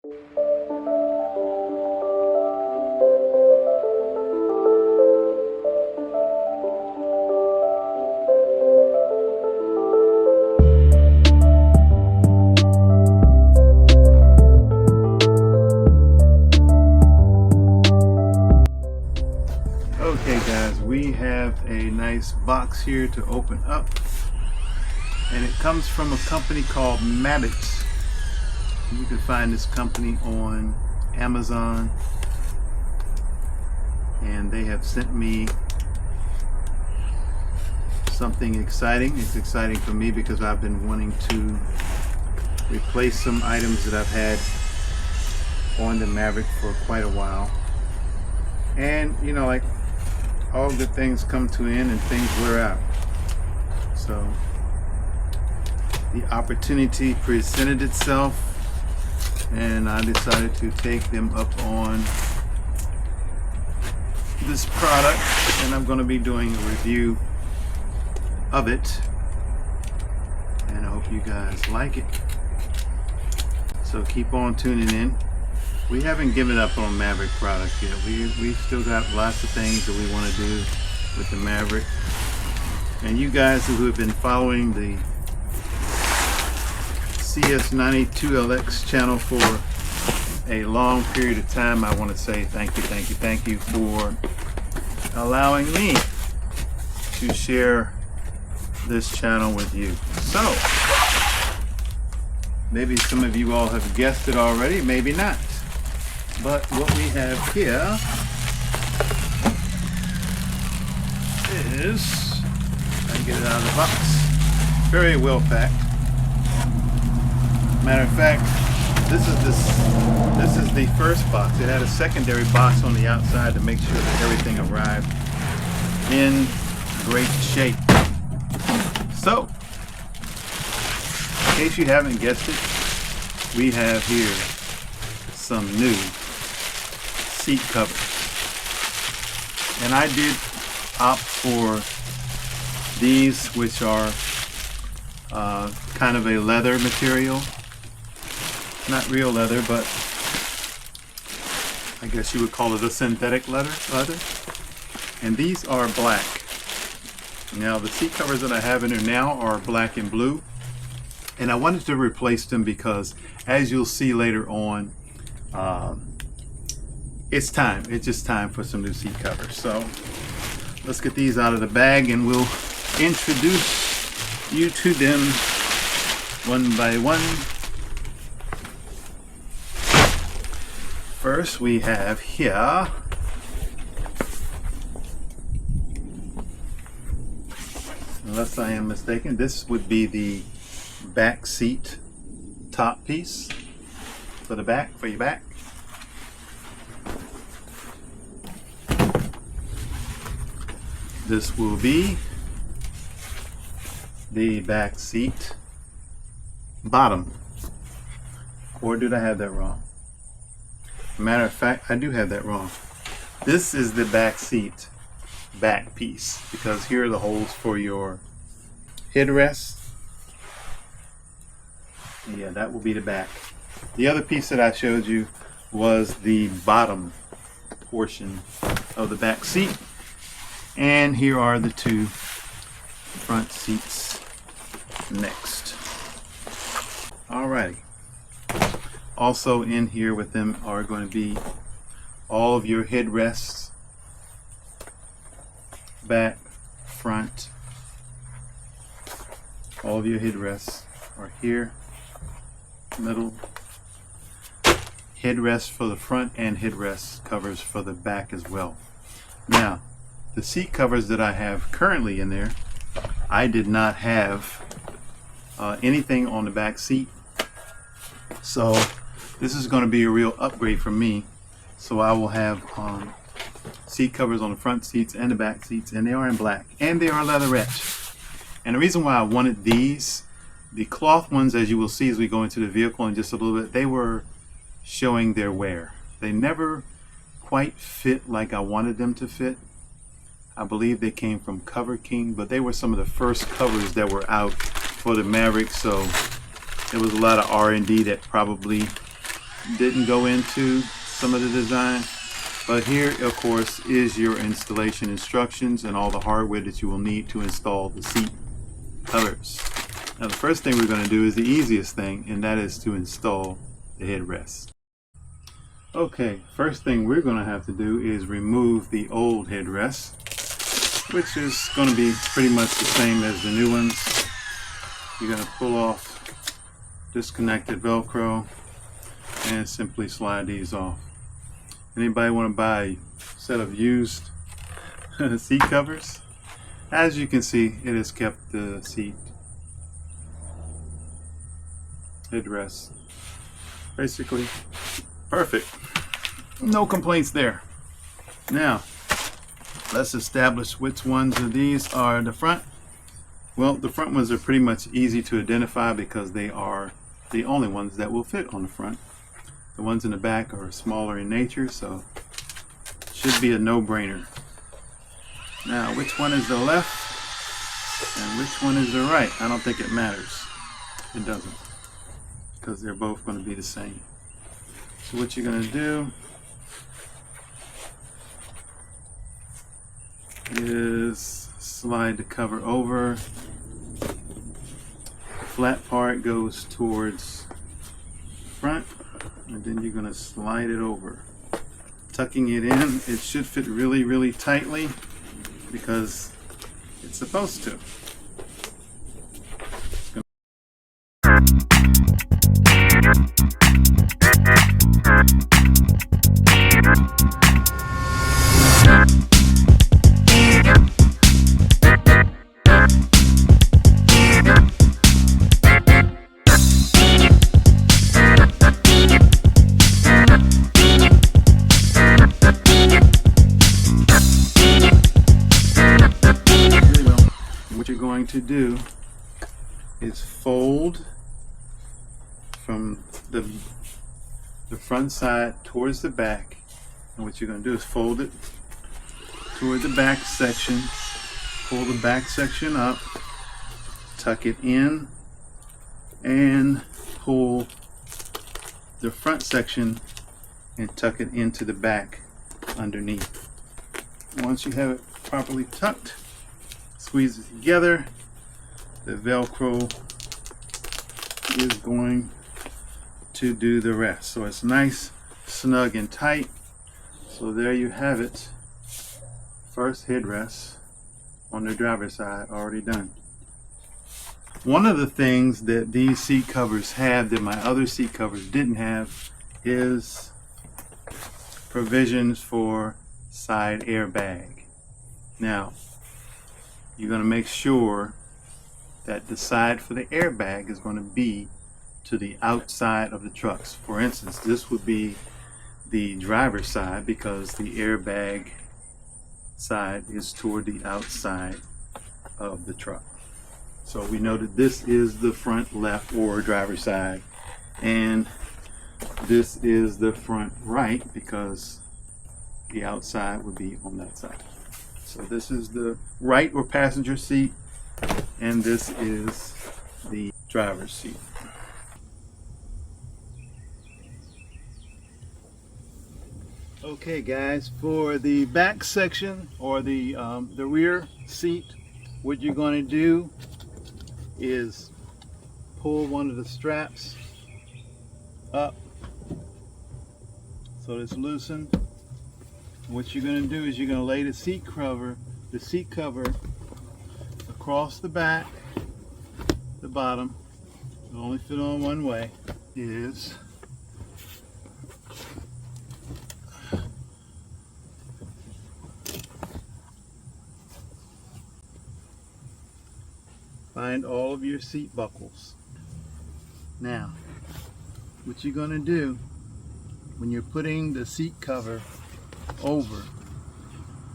Okay guys, we have a nice box here to open up, and it comes from a company called Mabett. You can find this company on Amazon, and they have sent me something exciting. It's exciting for me because I've been wanting to replace some items that I've had on the Maverick for quite a while. And you know, like all good things come to an end and things wear out. So the opportunity presented itself, and I decided to take them up on this product, and I'm going to be doing a review of it, and I hope you guys like it. So keep on tuning in. We haven't given up on Maverick product yet. We've still got lots of things that we want to do with the Maverick. And you guys who have been following the CS92LX channel for a long period of time, I want to say thank you for allowing me to share this channel with you. So, maybe some of you all have guessed it already, maybe not. But what we have here is, I can get it out of the box, very well packed. Matter of fact, this is the first box. It had a secondary box on the outside to make sure that everything arrived in great shape. So, in case you haven't guessed it, we have here some new seat covers, and I did opt for these, which are kind of a leather material, not real leather, but I guess you would call it a synthetic leather. And these are black. Now the seat covers that I have in here now are black and blue, and I wanted to replace them because, as you'll see later on, it's just time for some new seat covers. So let's get these out of the bag and we'll introduce you to them one by one. First we have here unless I am mistaken, this would be the back seat top piece for the back, for your back. This will be the back seat bottom. Or did I have that wrong? Matter of fact, I do have that wrong. This is the back seat back piece, because here are the holes for your headrest. Yeah, that will be the back. The other piece that I showed you was the bottom portion of the back seat. And here are the two front seats next. Alrighty. Also in here with them are going to be all of your headrests, back, front. All of your headrests are here, middle. Headrest for the front and headrest covers for the back as well. Now, the seat covers that I have currently in there, I did not have anything on the back seat. So this is going to be a real upgrade for me. So I will have seat covers on the front seats and the back seats, and they are in black and they are leatherette. And the reason why I wanted these, the cloth ones, as you will see as we go into the vehicle in just a little bit, they were showing their wear. They never quite fit like I wanted them to fit. I believe they came from Cover King, but they were some of the first covers that were out for the Maverick, so there was a lot of R&D that probably didn't go into some of the design. But here, of course, is your installation instructions and all the hardware that you will need to install the seat covers. Now, the first thing we're going to do is the easiest thing, and that is to install the headrest. Okay, first thing we're going to have to do is remove the old headrest, which is going to be pretty much the same as the new ones. You're going to pull off disconnected Velcro and simply slide these off. Anybody want to buy a set of used seat covers? As you can see, it has kept the seat headrest basically perfect. No complaints there. Now, let's establish which ones of these are the front. Well, the front ones are pretty much easy to identify because they are the only ones that will fit on the front. The ones in the back are smaller in nature, so it should be a no-brainer. Now, which one is the left and which one is the right? I don't think it matters. It doesn't, because they're both going to be the same. So what you're going to do is slide the cover over. The flat part goes towards the front, and then you're going to slide it over, tucking it in. It should fit really, really tightly because it's supposed to. To do is fold from the front side towards the back, and what you're going to do is fold it toward the back section, pull the back section up, tuck it in, and pull the front section and tuck it into the back underneath. Once you have it properly tucked, squeeze it together. The Velcro is going to do the rest. So it's nice, snug, and tight. So there you have it. First headrest on the driver's side already done. One of the things that these seat covers have that my other seat covers didn't have is provisions for side airbag. Now, you're going to make sure that the side for the airbag is going to be to the outside of the trucks. For instance, this would be the driver's side because the airbag side is toward the outside of the truck. So we know that this is the front left or driver's side, and this is the front right because the outside would be on that side. So this is the right or passenger seat, and this is the driver's seat. Okay guys, for the back section or the rear seat, what you're going to do is pull one of the straps up so it's loosened. What you're going to do is you're going to lay the seat cover across the back, the bottom. It'll only fit on one way. Is find all of your seat buckles. Now, what you're going to do when you're putting the seat cover over,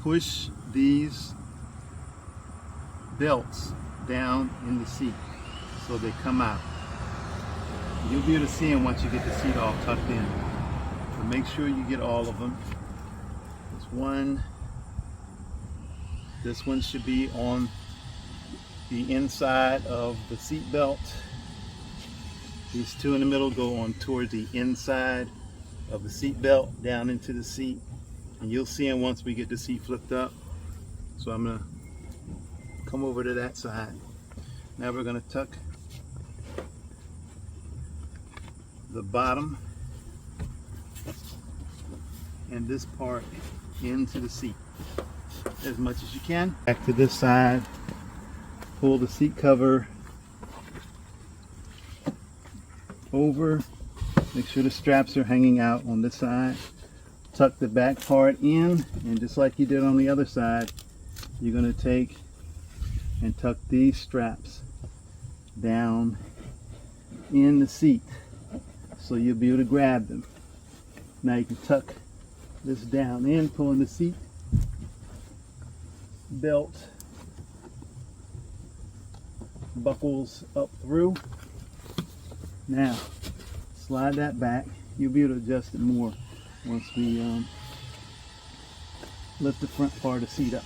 push these belts down in the seat so they come out. You'll be able to see them once you get the seat all tucked in. So make sure you get all of them. This one should be on the inside of the seat belt. These two in the middle go on towards the inside of the seat belt down into the seat, and you'll see them once we get the seat flipped up. So I'm gonna come over to that side. Now we're gonna tuck the bottom and this part into the seat as much as you can. Back to this side, pull the seat cover over, make sure the straps are hanging out on this side. Tuck the back part in, and just like you did on the other side, you're going to take and tuck these straps down in the seat so you'll be able to grab them. Now you can tuck this down in, pulling the seat belt buckles up through. Now slide that back. You'll be able to adjust it more once we lift the front part of the seat up.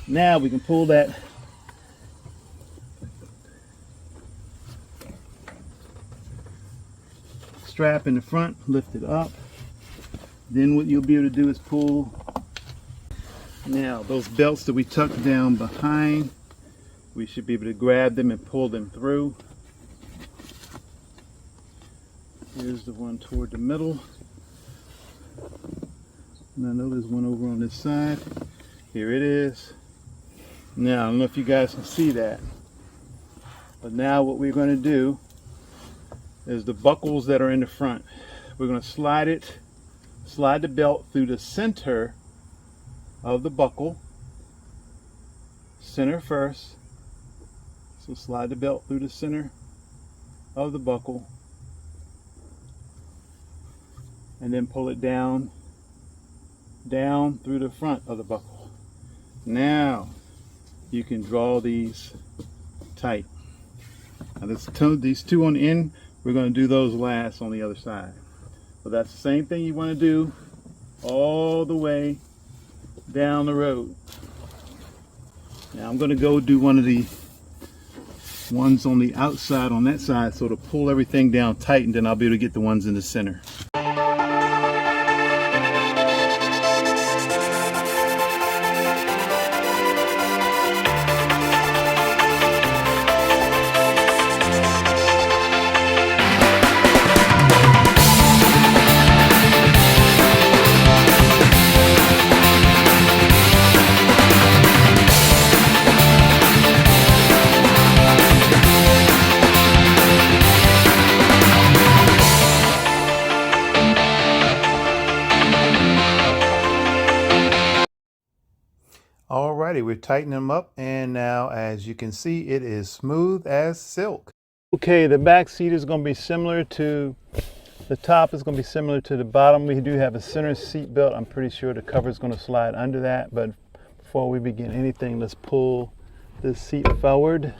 Now we can pull that strap in the front, lift it up. Then what you'll be able to do is pull. Now those belts that we tucked down behind, we should be able to grab them and pull them through. Here's the one toward the middle. And I know there's one over on this side. Here it is. Now, I don't know if you guys can see that, but now what we're going to do is the buckles that are in the front, we're going to slide the belt through the center of the buckle, center first. So slide the belt through the center of the buckle, and then pull it down through the front of the buckle. Now you can draw these tight. Now these two on the end, we're going to do those last on the other side. So that's the same thing you want to do all the way down the road. Now I'm going to go do one of the ones on the outside on that side, so to pull everything down tight, and then I'll be able to get the ones in the center. Alrighty, we're tightening them up, and now as you can see, it is smooth as silk. Okay, the back seat is going to be similar to the top, is going to be similar to the bottom. We do have a center seat belt. I'm pretty sure the cover is going to slide under that, but before we begin anything, let's pull this seat forward.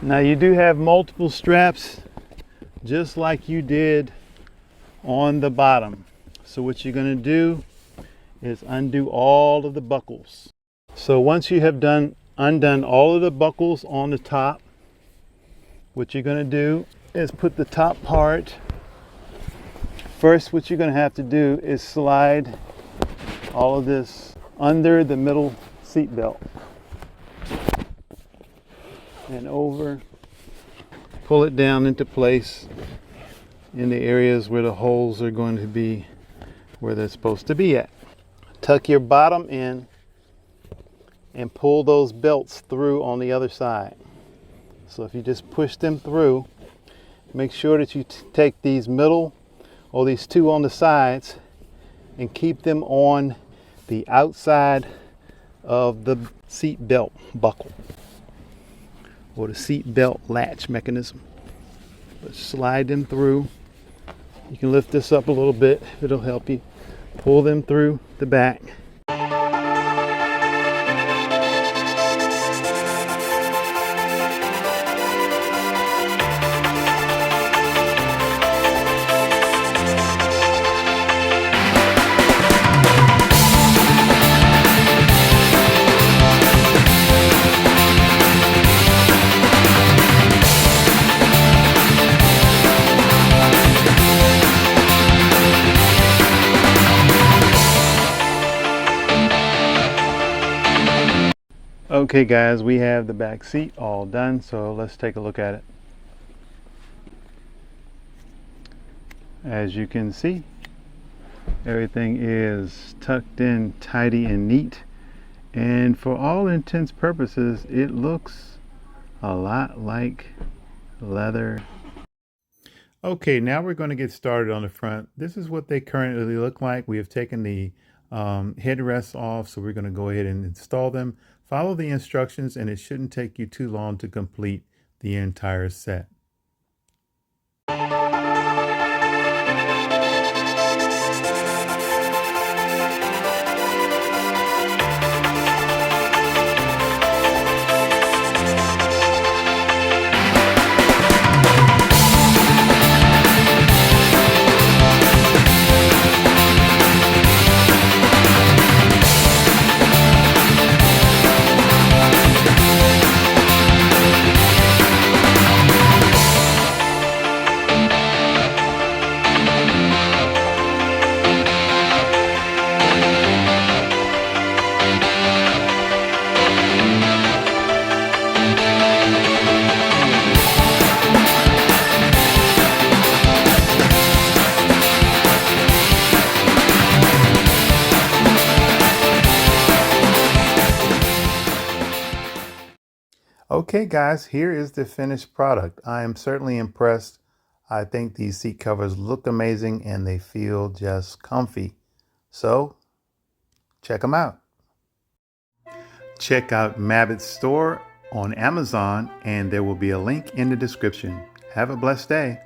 Now you do have multiple straps just like you did on the bottom. So what you're going to do is undo all of the buckles. So once you have undone all of the buckles on the top, what you're going to do is put the top part. First, what you're going to have to do is slide all of this under the middle seat belt and over. Pull it down into place in the areas where the holes are going to be where they're supposed to be at. Tuck your bottom in and pull those belts through on the other side. So if you just push them through, make sure that you take these middle, or these two on the sides, and keep them on the outside of the seat belt buckle or the seat belt latch mechanism. But slide them through. You can lift this up a little bit, it'll help you. Pull them through the back. Okay guys, we have the back seat all done, so let's take a look at it. As you can see, everything is tucked in tidy and neat, and for all intents purposes it looks a lot like leather. Okay, now we're going to get started on the front. This is what they currently look like. We have taken the headrests off, so we're going to go ahead and install them. Follow the instructions and it shouldn't take you too long to complete the entire set. Okay guys, here is the finished product. I am certainly impressed. I think these seat covers look amazing and they feel just comfy. So check them out. Check out Mabett's store on Amazon and there will be a link in the description. Have a blessed day.